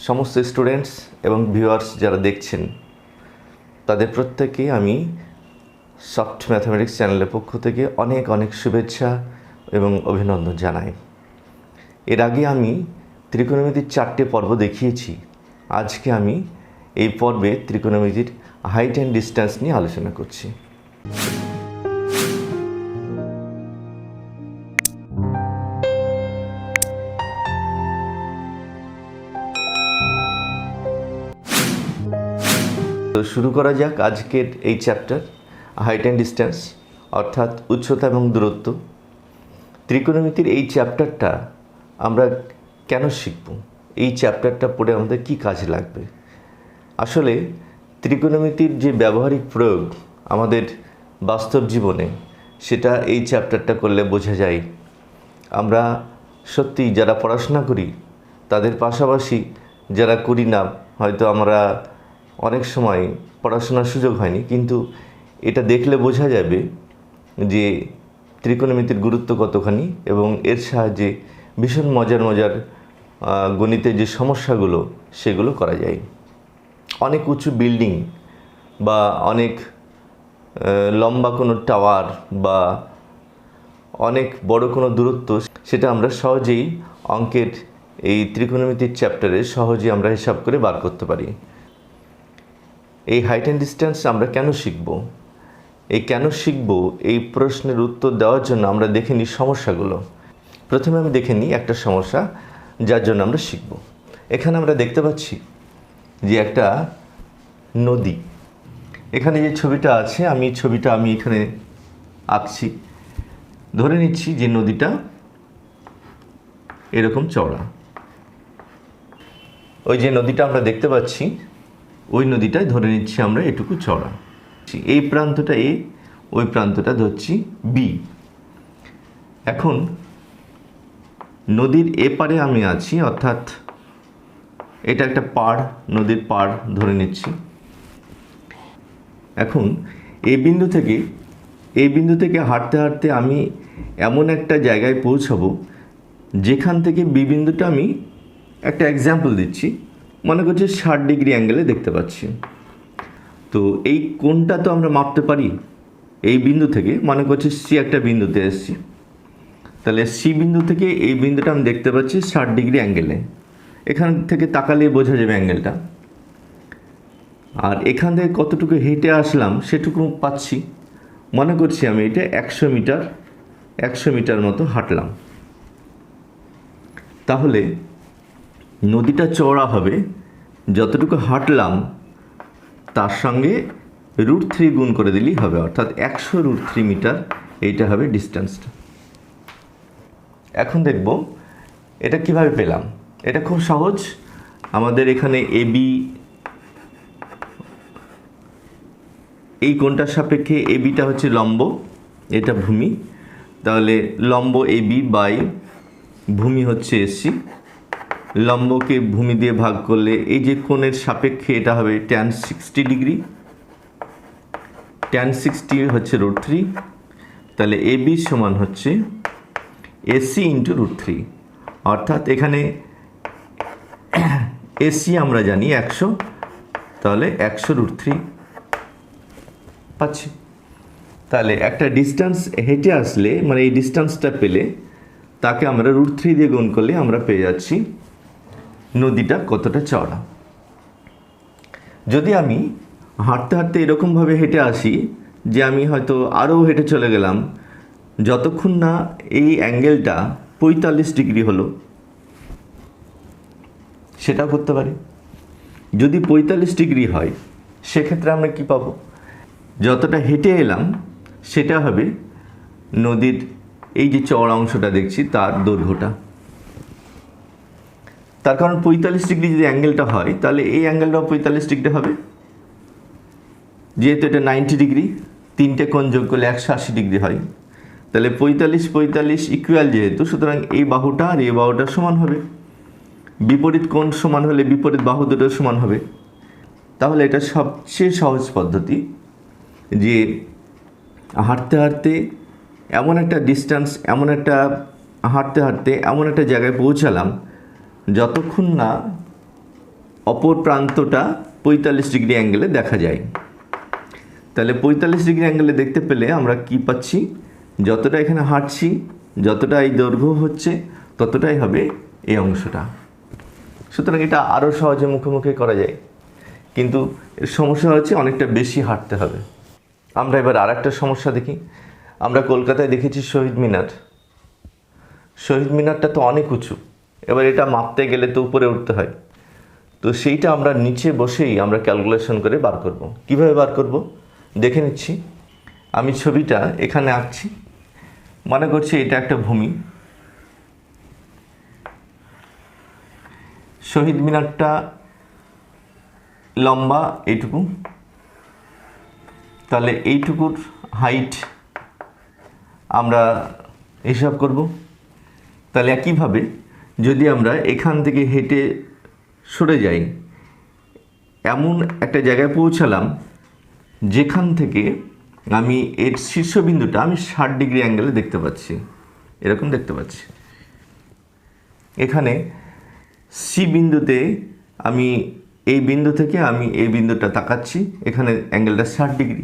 সমস্ত স্টুডেন্টস এবং ভিউয়ার্স যারা দেখছেন তাদের প্রত্যেককেই আমি সফট ম্যাথামেটিক্স চ্যানেলের পক্ষ থেকে অনেক অনেক শুভেচ্ছা এবং অভিনন্দন জানাই। এর আগে আমি ত্রিকোণমিতির 4টে পর্ব দেখিয়েছি। আজকে আমি এই পর্বে ত্রিকোণমিতির হাইট অ্যান্ড ডিস্ট্যান্স নিয়ে আলোচনা করছি। তো শুরু করা যাক আজকের এই চ্যাপ্টার হাইট অ্যান্ড ডিস্ট্যান্স, অর্থাৎ উচ্চতা এবং দূরত্ব। ত্রিকোণমিতির এই চ্যাপ্টারটা আমরা কেন শিখব? এই চ্যাপ্টারটা পড়ে আমাদের কি কাজে লাগবে? আসলে ত্রিকোণমিতির যে ব্যবহারিক প্রয়োগ আমাদের বাস্তব জীবনে, সেটা এই চ্যাপ্টারটা করলে বোঝা যায়। আমরা সত্যি যারা পড়াশোনা করি তাদের পাশাপাশি যারা করি না, হয়তো আমরা অনেক সময় পড়াশোনার সুযোগ হয়নি, কিন্তু এটা দেখলে বোঝা যাবে যে ত্রিকোণমিতির গুরুত্ব কতখানি এবং এর সাহায্যে ভীষণ মজার মজার গণিতের যে সমস্যাগুলো সেগুলো করা যায়। অনেক উঁচু বিল্ডিং বা অনেক লম্বা কোনো টাওয়ার বা অনেক বড় কোনো দূরত্ব, সেটা আমরা সহজেই অঙ্কের এই ত্রিকোণমিতির চ্যাপ্টারে সহজেই আমরা হিসাব করে বার করতে পারি। এই হাইট অ্যান্ড ডিস্ট্যান্স আমরা কেন শিখব? এই কেন শিখব এই প্রশ্নের উত্তর দেওয়ার জন্য আমরা দেখে নিই সমস্যাগুলো। প্রথমে আমি দেখে নিই একটা সমস্যা যার জন্য আমরা শিখব। এখানে আমরা দেখতে পাচ্ছি যে একটা নদী। এখানে যে ছবিটা আছে, ছবিটা আমি এখানে আঁকছি। ধরে নিচ্ছি যে নদীটা এরকম চওড়া। ওই যে নদীটা আমরা দেখতে পাচ্ছি, ওই নদীটায় ধরে নিচ্ছি আমরা এটুকু চওড়া। এই প্রান্তটা এ, ওই প্রান্তটা ধরছি বি। এখন নদীর এপারে আমি আছি, অর্থাৎ এটা একটা পাড়, নদীর পাড় ধরে নিচ্ছি। এখন এই বিন্দু থেকে হাঁটতে হাঁটতে আমি এমন একটা জায়গায় পৌঁছাবো যেখান থেকে বি বিন্দুটা আমি একটা এক্সাম্পল দিচ্ছি, মনে করছি 60 ডিগ্রি অ্যাঙ্গেলে দেখতে পাচ্ছি। তো এই কোণটা তো আমরা মাপতে পারি এই বিন্দু থেকে। মনে করছি সি একটা বিন্দুতে এসেছি, তাহলে সি বিন্দু থেকে এই বিন্দুটা আমি দেখতে পাচ্ছি 60 ডিগ্রি অ্যাঙ্গেলে। এখান থেকে তাকালে বোঝা যাবে অ্যাঙ্গেলটা। আর এখান থেকে কতটুকু হেঁটে আসলাম সেটুকু পাচ্ছি। মনে করছি আমি এটা 100 মিটার মতো হাঁটলাম। তাহলে নদীটা চওড়া হবে যতটুকু হাঁটলাম তার সঙ্গে √3 গুণ করে দিলেই হবে, অর্থাৎ 100√3 মিটার এইটা হবে ডিস্টেন্সটা। এখন দেখব এটা কিভাবে পেলাম। এটা খুব সহজ। আমাদের এখানে এবি, এই কোণটার সাপেক্ষে এবিটা হচ্ছে লম্ব, এটা ভূমি। তাহলে লম্ব এবি বাই ভূমি হচ্ছে এসি। লম্বকে ভূমি দিয়ে ভাগ করলে এই যে কোণের সাপেক্ষে এটা হবে tan 60 ডিগ্রি। tan 60 হচ্ছে √3। তাহলে এবি সমান হচ্ছে এসি ইন্টু √3, অর্থাৎ এখানে এসি আমরা জানি 100, তাহলে 100√3 পাচ্ছি। তাহলে একটা ডিস্টেন্স হেঁটে আসলে, মানে এই ডিস্টেন্সটা পেলে তাকে আমরা √3 দিয়ে গুণ করলে আমরা পেয়ে যাচ্ছি নদীটা কতটা চওড়া। যদি আমি হাঁটতে হাঁটতে এরকমভাবে হেঁটে আসি যে আমি হয়তো আরও হেঁটে চলে গেলাম, যতক্ষণ না এই অ্যাঙ্গেলটা 45 ডিগ্রি হলো, সেটাও করতে পারি। যদি 45 ডিগ্রি হয় সেক্ষেত্রে আমরা কি পাবো? যতটা হেঁটে এলাম সেটা হবে নদীর এই যে চওড়া অংশটা দেখছি তার দৈর্ঘ্যটা। তার কারণ 45 ডিগ্রি যদি অ্যাঙ্গেলটা হয় তাহলে এই অ্যাঙ্গেলটাও 45 ডিগ্রি হবে। যেহেতু এটা 90 ডিগ্রি, তিনটে কোণ যোগ করলে 180 ডিগ্রি হয়। তাহলে 45 ইকুয়াল যেহেতু, সুতরাং এই বাহুটা আর এই বাহুটা সমান হবে। বিপরীত কোণ সমান হলে বিপরীত বাহু দুটো সমান হবে। তাহলে এটা সবচেয়ে সহজ পদ্ধতি যে হাঁটতে হাঁটতে এমন একটা ডিস্টেন্স, হাঁটতে হাঁটতে এমন একটা জায়গায় পৌঁছালাম যতক্ষণ না অপর প্রান্তটা 45 ডিগ্রি অ্যাঙ্গেলে দেখা যায়। তাহলে 45 ডিগ্রি অ্যাঙ্গেলে দেখতে পেলে আমরা কি পাচ্ছি, যতটা এখানে হাঁটছি, যতটা এই দৈর্ঘ্য হচ্ছে, ততটাই হবে এই অংশটা। সুতরাং এটা আরও সহজে মুখে মুখে করা যায়, কিন্তু এর সমস্যা হচ্ছে অনেকটা বেশি হাঁটতে হবে। আমরা এবার আর একটা সমস্যা দেখি। আমরা কলকাতায় দেখেছি শহীদ মিনার। শহীদ মিনারটা তো অনেক উঁচু, এবার এটা মাপতে গেলে তো উপরে উঠতে হয়। তো সেইটা আমরা নিচে বসেই আমরা ক্যালকুলেশন করে বার করব। কিভাবে বার করব দেখে নিচ্ছি। আমি ছবিটা এখানে আঁকছি, মনে করছি এটা একটা ভূমি। শহীদ মিনারটা লম্বা এইটুকু, তাহলে এইটুকুর হাইট আমরা হিসাব করব। তাহলে একইভাবে যদি আমরা এখান থেকে হেঁটে সরে যাই, এমন একটা জায়গায় পৌঁছালাম যেখান থেকে আমি এর শীর্ষবিন্দুটা আমি 60 ডিগ্রি অ্যাঙ্গেলে দেখতে পাচ্ছি, এরকম দেখতে পাচ্ছি। এখানে সি বিন্দুতে আমি এই বিন্দু থেকে আমি এই বিন্দুটা তাকাচ্ছি, এখানে অ্যাঙ্গেলটা 60 ডিগ্রি।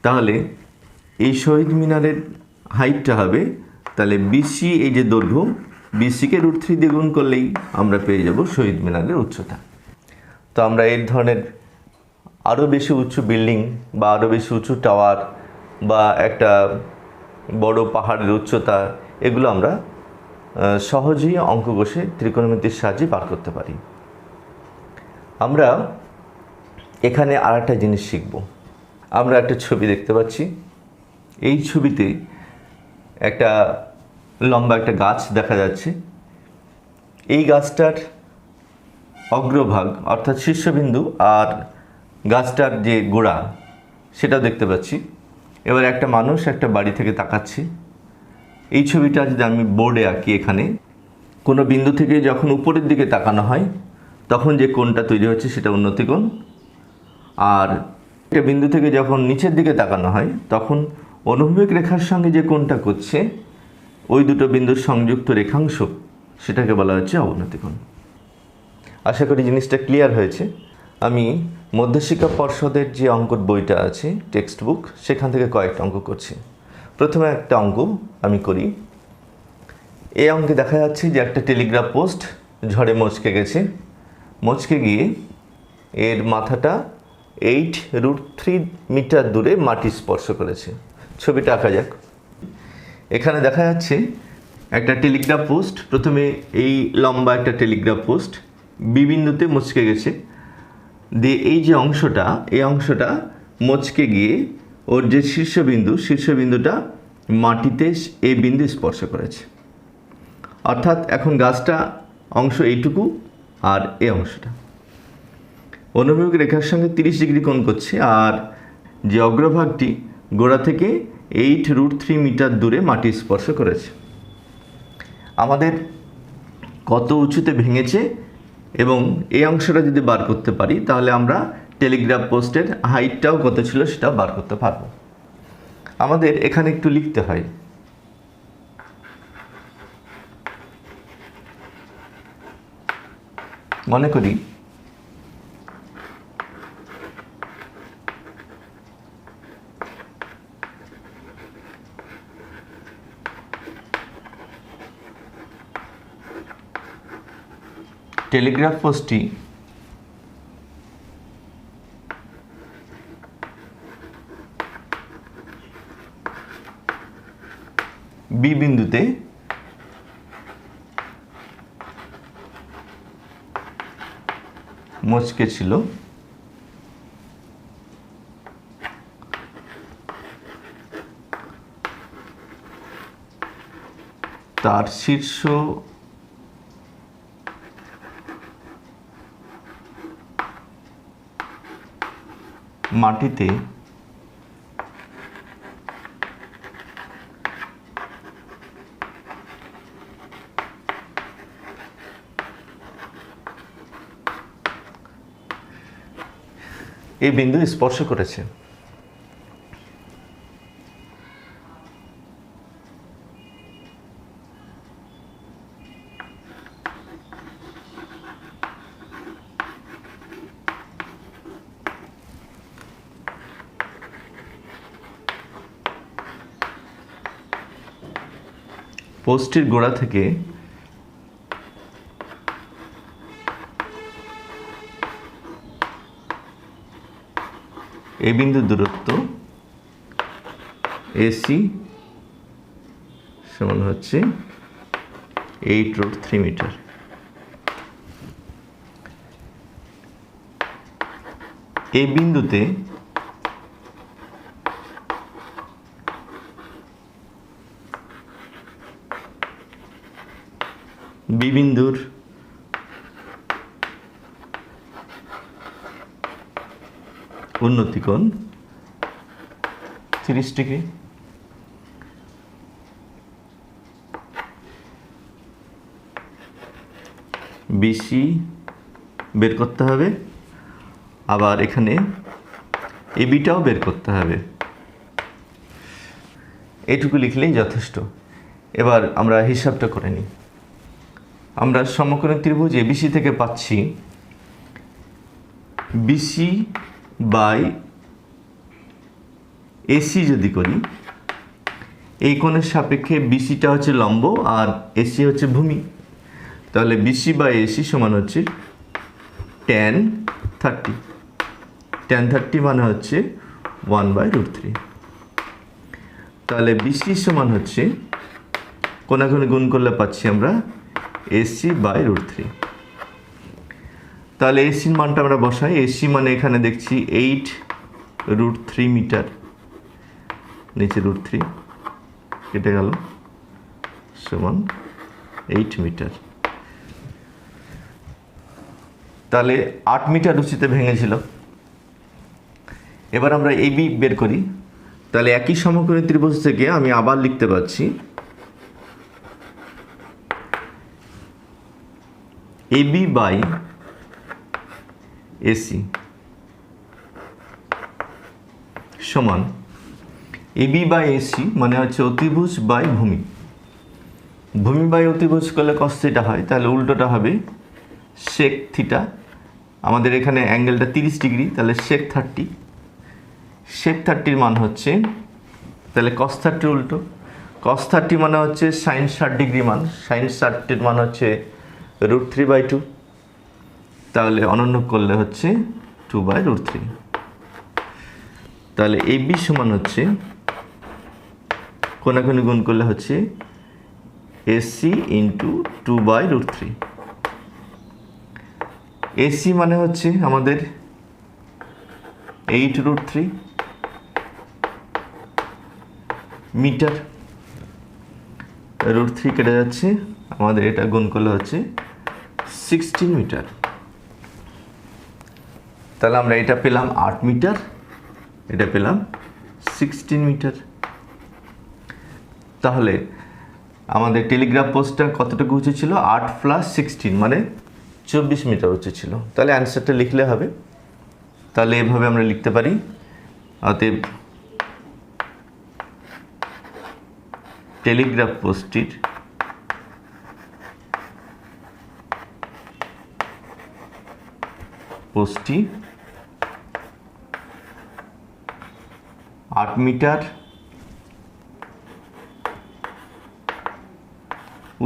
তাহলে এই শহীদ মিনারের হাইটটা হবে, তাহলে বিসি এই যে দৈর্ঘ্য, বিসিকে √3 দিয়ে গুণ করলেই আমরা পেয়ে যাব শহীদ মিনারের উচ্চতা। তো আমরা এই ধরনের আরও বেশি উঁচু বিল্ডিং বা আরও বেশি উঁচু টাওয়ার বা একটা বড় পাহাড়ের উচ্চতা, এগুলো আমরা সহজেই অঙ্ক কষে ত্রিকোণমিতির সাহায্যে বার করতে পারি। আমরা এখানে আর একটা জিনিস শিখব। আমরা একটা ছবি দেখতে পাচ্ছি, এই ছবিতে একটা লম্বা একটা গাছ দেখা যাচ্ছে। এই গাছটার অগ্রভাগ অর্থাৎ শীর্ষবিন্দু আর গাছটার যে গোড়া সেটাও দেখতে পাচ্ছি। এবার একটা মানুষ একটা বাড়ি থেকে তাকাচ্ছে। এই ছবিটা যদি আমি বোর্ডে আঁকি, এখানে কোনো বিন্দু থেকে যখন উপরের দিকে তাকানো হয় তখন যে কোণটা তৈরি হচ্ছে সেটা উন্নতি কোণ, আর একটা বিন্দু থেকে যখন নিচের দিকে তাকানো হয় তখন অনুভূমিক রেখার সঙ্গে যে কোণটা করছে ওই দুটো বিন্দুর সংযুক্ত রেখাংশ, সেটাকে বলা হচ্ছে অবনতি কোণ। আশা করি জিনিসটা ক্লিয়ার হয়েছে। আমি মধ্যশিক্ষা পর্ষদের যে অঙ্কর বইটা আছে, টেক্সট বুক, সেখান থেকে কয়েকটা অঙ্ক করছি। প্রথমে একটা অঙ্ক আমি করি। এই অঙ্কে দেখা যাচ্ছে যে একটা টেলিগ্রাফ পোস্ট ঝড়ে মচকে গেছে। মচকে গিয়ে এর মাথাটা 8√3 মিটার দূরে মাটি স্পর্শ করেছে। ছবিটা আঁকা যাক। এখানে দেখা যাচ্ছে একটা টেলিগ্রাফ পোস্ট, প্রথমে এই লম্বা একটা টেলিগ্রাফ পোস্ট বি বিন্দুতে মচকে গেছে, দিয়ে এই যে অংশটা, এই অংশটা মচকে গিয়ে ওর যে শীর্ষবিন্দুটা মাটিতে এই বিন্দু স্পর্শ করেছে। অর্থাৎ এখন গাছটা অংশ এইটুকু আর এই অংশটা অনুভূমিক রেখার সঙ্গে 30 ডিগ্রি কোণ করছে, আর যে অগ্রভাগটি গোড়া থেকে 8√3 মিটার দূরে মাটি স্পর্শ করেছে। আমাদের কত উঁচুতে ভেঙেছে এবং এই অংশটা যদি বার করতে পারি তাহলে আমরা টেলিগ্রাফ পোস্টের হাইটটাও কত ছিল সেটাও বার করতে পারবো। আমাদের এখানে একটু লিখতে হয়। মনে করি টেলিগ্রাফ পোস্টটি বি বিন্দুতে মচকে ছিল, তার শীর্ষ মাটিতে এই বিন্দু স্পর্শ করেছে। পোস্টের গোড়া থেকে এই বিন্দুর দূরত্ব AC সমান হচ্ছে 8√3 মিটার। এই বিন্দুতে বি বিন্দুর উন্নতি কোণ 30 ডিগ্রি। BC বের করতে হবে, আবার এখানে ABটাও বের করতে হবে। এইটুকু লিখলেই যথেষ্ট। এবার আমরা হিসাবটা করে নিই। আমরা সমকোণী ত্রিভুজ ABC থেকে পাচ্ছি BC বাই AC যদি করি, এই কোণের সাপেক্ষে BCটা হচ্ছে লম্ব আর AC হচ্ছে ভূমি, তাহলে BC বাই AC সমান হচ্ছে tan 30। tan 30 মানে হচ্ছে 1/√3। তাহলে BC সমান হচ্ছে কোণাকুণি গুণ করলে পাচ্ছি আমরা AC বাই √3। তাহলে এসির মানটা আমরা বসাই। AC মানে এখানে দেখছি 8√3 মিটার, নিচে √3 কেটে গেল, সমান 8 মিটার। তাহলে 8 মিটার উঁচুতে ভেঙেছিল। এবার আমরা AB বের করি। তাহলে একই সমকোণী ত্রিভুজ থেকে আমি আবার লিখতে পারছি AB বাই AC সমান AB বাই AC মানে হচ্ছে অতিভুজ বাই ভূমি। ভূমি বাই অতিভুজ করলে cos থিটা হয়, তাহলে উল্টোটা হবে sec থিটা। আমাদের এখানে অ্যাঙ্গেলটা 30 ডিগ্রি, তাহলে sec 30। sec 30 মান হচ্ছে, তাহলে cos 30 উল্টো, cos 30 মানে হচ্ছে sin 60 ডিগ্রি মান, sin 60 মান হচ্ছে √3/2, তাহলে অনন্য করলে হচ্ছে 2/√3। তাহলে AB সমান হচ্ছে কোণাকুণি গুণ করলে হচ্ছে AC ইন্টু 2/√3। AC মানে হচ্ছে আমাদের 8√3 মিটার, √3 কেটে যাচ্ছে, আমাদের এটা গুণ করলে হচ্ছে 16 মিটার। তাহলে আমরা এটা পেলাম 8 মিটার, এটা পেলাম 16 মিটার। তাহলে আমাদের টেলিগ্রাফ পোস্টটা কতটুকু উঁচু ছিল? 8 + 16 মানে 24 মিটার উঁচু ছিল। তাহলে অ্যান্সারটা লিখলে হবে। তাহলে এভাবে আমরা লিখতে পারি, অতএব টেলিগ্রাফ পোস্টটির পোস্টটি 8 মিটার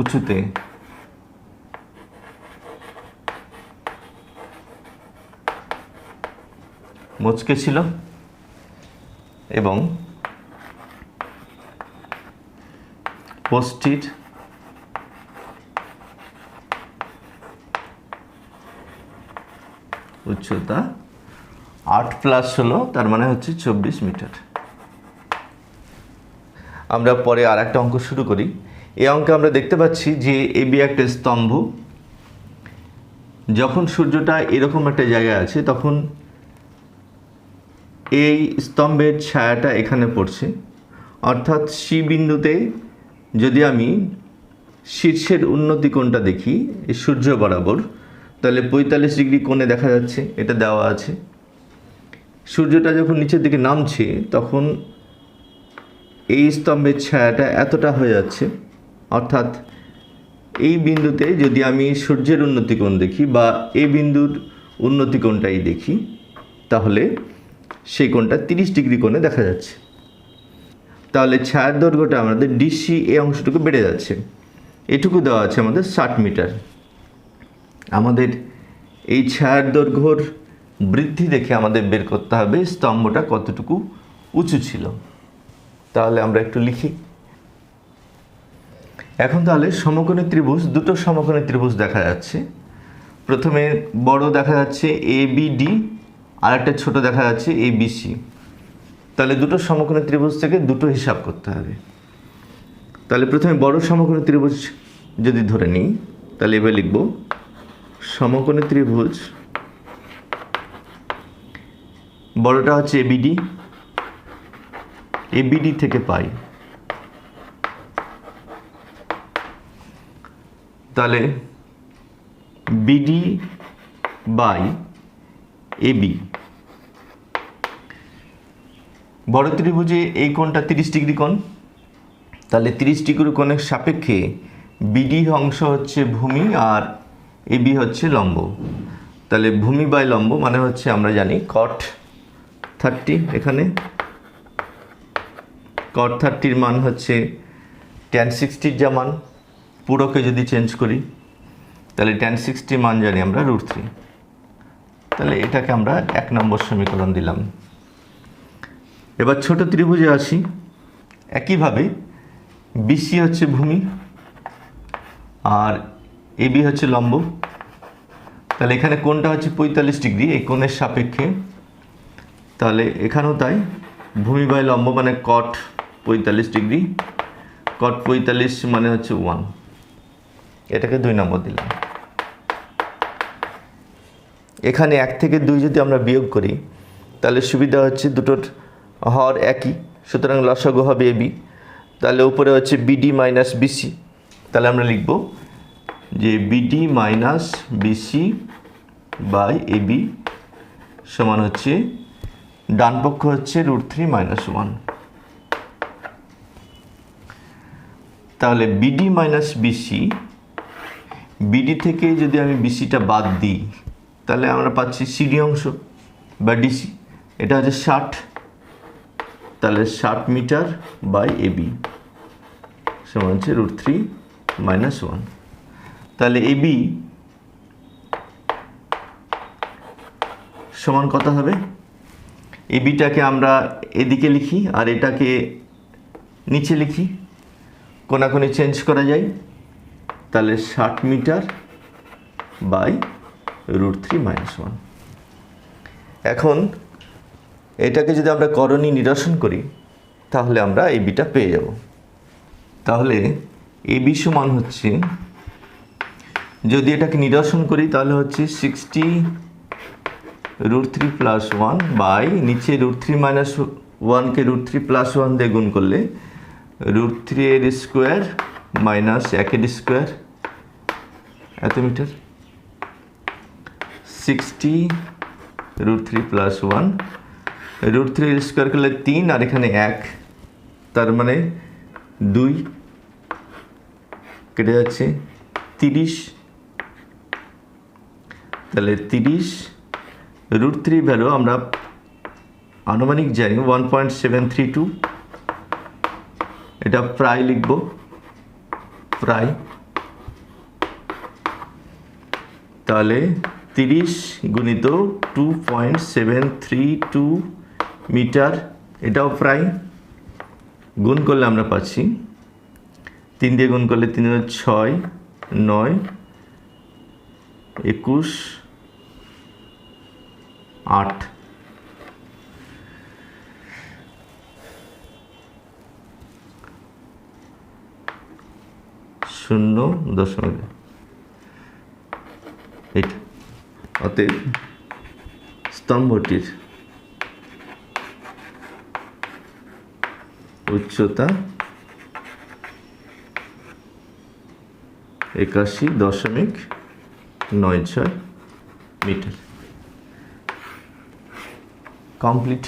উঁচুতে মচকে ছিল এবং পোস্টটির উচ্চতা 8 প্লাস হলো, তার মানে হচ্ছে 24 মিটার। আমরা পরে আর একটা অঙ্ক শুরু করি। এই অঙ্কে আমরা দেখতে পাচ্ছি যে AB একটা স্তম্ভ, যখন সূর্যটা এরকম একটা জায়গায় আছে তখন এই স্তম্ভের ছায়াটা এখানে পড়ছে, অর্থাৎ C বিন্দুতে যদি আমি শীর্ষের উন্নতি কোণটা দেখি এই সূর্য বরাবর, তাহলে 45 ডিগ্রি কোণে দেখা যাচ্ছে, এটা দেওয়া আছে। সূর্যটা যখন নিচের দিকে নামছে তখন এই স্তম্ভের ছায়াটা এতটা হয়ে যাচ্ছে, অর্থাৎ এই বিন্দুতে যদি আমি সূর্যের উন্নতি কোণ দেখি বা এই বিন্দুর উন্নতি কোণটাই দেখি, তাহলে সেই কোণটা 30 ডিগ্রি কোণে দেখা যাচ্ছে। তাহলে ছায়ার দৈর্ঘ্যটা আমাদের ডিসি এই অংশটুকু বেড়ে যাচ্ছে। এটুকু দেওয়া আছে আমাদের 60 মিটার। আমাদের এই ছায়ার দৈর্ঘ্যর বৃদ্ধি দেখে আমাদের বের করতে হবে স্তম্ভটা কতটুকু উঁচু ছিল। তাহলে আমরা একটু লিখি। এখন তাহলে সমকোণী ত্রিভুজ, দুটো সমকোণী ত্রিভুজ দেখা যাচ্ছে। প্রথমে বড় দেখা যাচ্ছে ABD, আর একটা ছোট দেখা যাচ্ছে ABC। তাহলে দুটো সমকোণী ত্রিভুজ থেকে দুটো হিসাব করতে হবে। তাহলে প্রথমে বড় সমকোণী ত্রিভুজ যদি ধরে নিই, তাহলে এবার লিখব সমকোণী ত্রিভুজ, বড়টা হচ্ছে ABD থেকে পাই। তাহলে BD বাই AB। বড় ত্রিভুজে এই কোণটা 30 ডিগ্রি কোণ। তাহলে 30 ডিগ্রি কোণের সাপেক্ষে BD অংশ হচ্ছে ভূমি আর AB হচ্ছে লম্ব। তাহলে ভূমি বাই লম্ব মানে হচ্ছে আমরা জানি cot 30। এখানে cot 30 মান হচ্ছে tan 60 যা মান, পুরোকে যদি চেঞ্জ করি তাহলে tan 60 মান জানি আমরা √3। তাহলে এটাকে আমরা 1 নম্বর সমীকরণ দিলাম। এবার ছোট ত্রিভুজে আসি। একইভাবে BC হচ্ছে ভূমি আর AB হচ্ছে লম্ব। তাহলে এখানে কোণটা হচ্ছে 45 ডিগ্রি এই কোণের সাপেক্ষে। তাহলে এখানেও তাই, ভূমি বাই লম্ব মানে cot 45 ডিগ্রি। cot 45 মানে হচ্ছে 1। এটাকে 2 নম্বর দিলাম। এখানে 1 থেকে 2 যদি আমরা বিয়োগ করি তাহলে সুবিধা হচ্ছে দুটোর হর একই, সুতরাং লসাগু হবে AB। তাহলে উপরে হচ্ছে BD মাইনাস BC। তাহলে আমরা লিখব যে BD minus BC by AB সমান হচ্ছে, ডান পক্ষ হচ্ছে √3 মাইনাস 1। তাহলে BD মাইনাস BC, BD থেকে যদি আমি BCটা বাদ দিই তাহলে আমরা পাচ্ছি CD অংশ বা DC। এটা হচ্ছে 60। তাহলে 60 মিটার বাই AB সমান হচ্ছে √3 মাইনাস 1। তাহলে AB সমান কত হবে? ABটাকে আমরা এদিকে লিখি আর এটাকে নিচে লিখি, কোনাকুনি চেঞ্জ করা যায়। তাহলে 60 মিটার বাই √3 মাইনাস 1। এখন এটাকে যদি আমরা করণী নিরসন করি তাহলে আমরা ABটা পেয়ে যাব। তাহলে AB সমান হচ্ছে, যদি এটাকে নিরসন করি তাহলে হচ্ছে 60 √3 প্লাস 1 বাই নিচে √3 মাইনাস 1কে √3 প্লাস 1 দিয়ে গুণ করলে √3 এর স্কোয়ার মাইনাস 1 এর স্কোয়ার, এত মিটার। 60 √3 প্লাস 1, √3 এর স্কোয়ার করলে 3 আর এখানে 1, তার মানে 2 কেটে যাচ্ছে 30। তাহলে 30 √3 ভ্যালু আমরা আনুমানিক জানি 1.732। এটা প্রায় লিখব, প্রায়। তাহলে 30 গুণিত 2.732 মিটার, এটাও প্রায়। গুণ করলে আমরা পাচ্ছি 3 দিয়ে গুণ করলে 3 6 9 21 8। শূন্য দশমিক এইটা। অতএব স্তম্ভটির উচ্চতা 81.96 মিটার। কমপ্লিট।